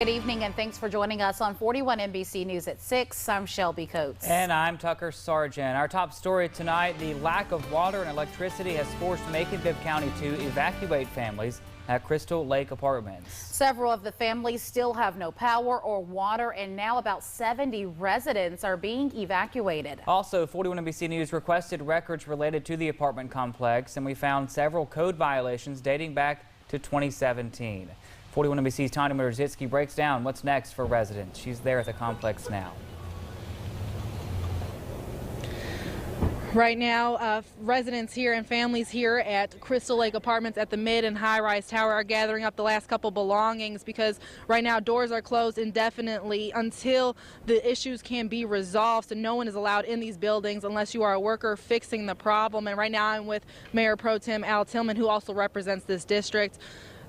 Good evening and thanks for joining us on 41 NBC News at 6. I'm Shelby Coates. And I'm Tucker Sargent. Our top story tonight, the lack of water and electricity has forced Macon-Bibb County to evacuate families at Crystal Lake Apartments. Several of the families still have no power or water, and now about 70 residents are being evacuated. Also, 41 NBC News requested records related to the apartment complex, and we found several code violations dating back to 2017. 41 NBC's Tanya Motorzitzky breaks down what's next for residents. She's there at the complex now. Right now, residents here and families here at Crystal Lake Apartments at the mid and high-rise tower are gathering up the last couple belongings because right now doors are closed indefinitely until the issues can be resolved. So no one is allowed in these buildings unless you are a worker fixing the problem. And right now I'm with Mayor Pro Tem Al Tillman, who also represents this district.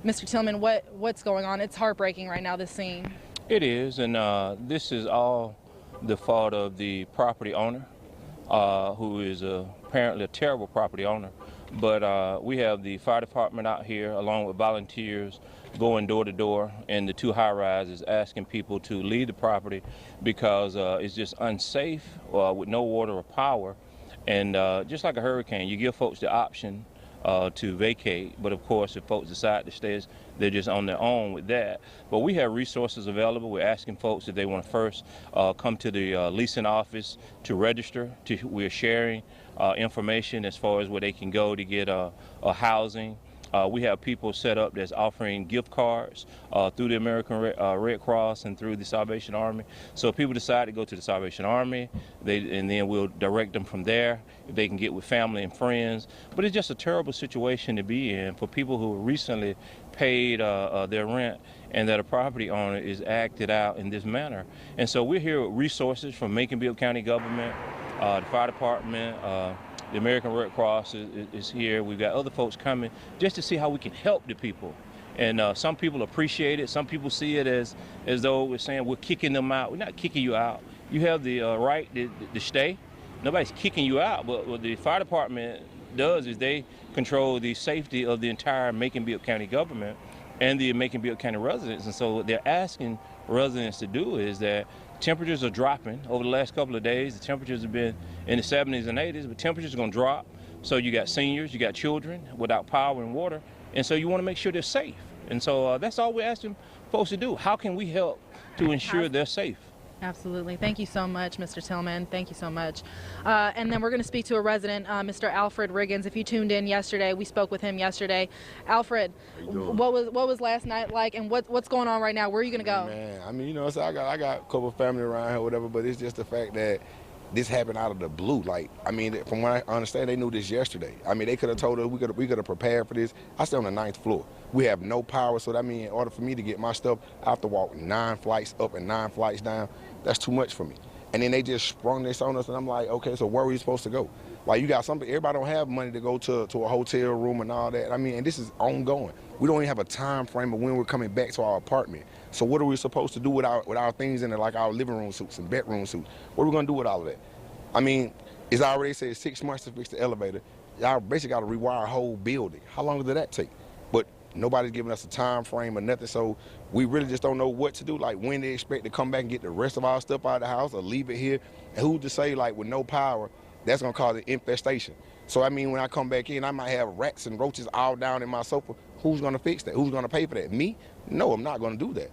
Mr. Tillman, what's going on? It's heartbreaking right now, this scene. It is, and this is all the fault of the property owner, who is apparently a terrible property owner. But we have the fire department out here along with volunteers going door to door in the two high-rises asking people to leave the property because it's just unsafe with no water or power. And just like a hurricane, you give folks the option to vacate, but of course if folks decide to stay, they're just on their own with that. But we have resources available. We're asking folks if they want to first come to the leasing office to register. We're sharing information as far as where they can go to get a housing. We have people set up that's offering gift cards through the American Red Cross and through the Salvation Army. So if people decide to go to the Salvation Army, and then we'll direct them from there if they can get with family and friends. But it's just a terrible situation to be in for people who recently paid their rent and that a property owner is acted out in this manner. And so we're here with resources from Macon-Bibb County government, the fire department, the American Red Cross is here. We've got other folks coming just to see how we can help the people. And some people appreciate it. Some people see it as though we're saying we're kicking them out. We're not kicking you out. You have the right to stay. Nobody's kicking you out. But what the fire department does is they control the safety of the entire Macon-Bibb County government and the Macon-Bibb County residents. And so what they're asking residents to do is that temperatures are dropping over the last couple of days. The temperatures have been in the 70s and 80s, but temperatures are going to drop. So you got seniors, you got children without power and water, and so you want to make sure they're safe. And so that's all we're asking folks to do. How can we help to ensure they're safe? Absolutely. Thank you so much, Mr. Tillman. Thank you so much. And then we're going to speak to a resident, Mr. Alfred Riggins. If you tuned in yesterday, we spoke with him yesterday. Alfred, what was last night like, and what's going on right now? Where are you going to go? Man, I mean, you know, so I got a couple of family around here, whatever, but it's just the fact that this happened out of the blue. Like, I mean, from what I understand, they knew this yesterday. I mean, they could have told us we could have prepared for this. I stay on the 9th floor. We have no power, so that means in order for me to get my stuff, I have to walk 9 flights up and 9 flights down. That's too much for me. And then they just sprung this on us, and I'm like, okay, so where are we supposed to go? Like, you got something, everybody don't have money to go to a hotel room and all that. I mean, and this is ongoing. We don't even have a time frame of when we're coming back to our apartment. So what are we supposed to do with our things in it, like our living room suits and bedroom suits? What are we gonna do with all of that? I mean, it's already said 6 months to fix the elevator. Y'all basically got to rewire a whole building. How long did that take? But nobody's giving us a time frame or nothing, so we really just don't know what to do, like when they expect to come back and get the rest of our stuff out of the house or leave it here. And who's to say, like, with no power, that's going to cause an infestation. So, I mean, when I come back in, I might have rats and roaches all down in my sofa. Who's going to fix that? Who's going to pay for that? Me? No, I'm not going to do that.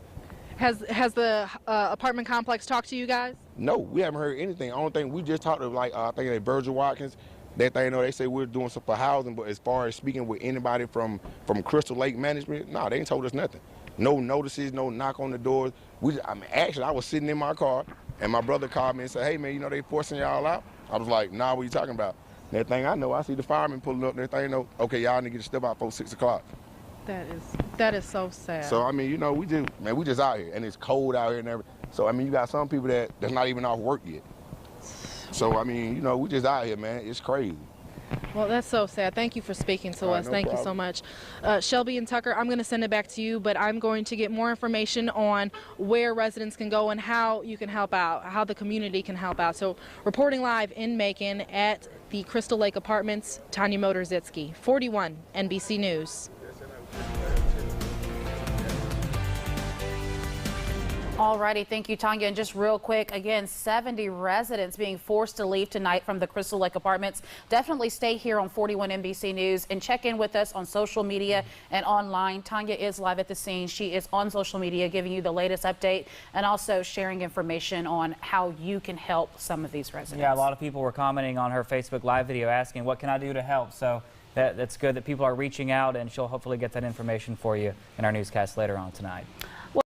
Has the apartment complex talked to you guys? No, we haven't heard anything. The only thing we just talked to, like, I think they Virgil Watkins. That thing, you know, they say we're doing some for housing, but as far as speaking with anybody from Crystal Lake Management, no, they ain't told us nothing. No notices, no knock on the doors. Actually, I was sitting in my car, and my brother called me and said, hey, man, you know, they forcing y'all out? I was like, nah, what you talking about? That thing I know, I see the firemen pulling up, and that thing, you know, okay, y'all need to get step out before 6 o'clock. That is so sad. So, I mean, you know, we just out here, and it's cold out here and everything. So, I mean, you got some people that's not even off work yet. So, I mean, you know, we just out here, man. It's crazy. Well, that's so sad. Thank you for speaking to us. No Thank problem. you so much. Shelby and Tucker, I'm going to send it back to you, but I'm going to get more information on where residents can go and how you can help out, how the community can help out. So, reporting live in Macon at the Crystal Lake Apartments, Tanya Motorzitzky, 41 NBC News. Alrighty, thank you, Tanya. And just real quick, again, 70 residents being forced to leave tonight from the Crystal Lake Apartments. Definitely stay here on 41 NBC News and check in with us on social media and online. Tanya is live at the scene. She is on social media giving you the latest update and also sharing information on how you can help some of these residents. Yeah, a lot of people were commenting on her Facebook Live video asking, what can I do to help? So that's good that people are reaching out, and she'll hopefully get that information for you in our newscast later on tonight.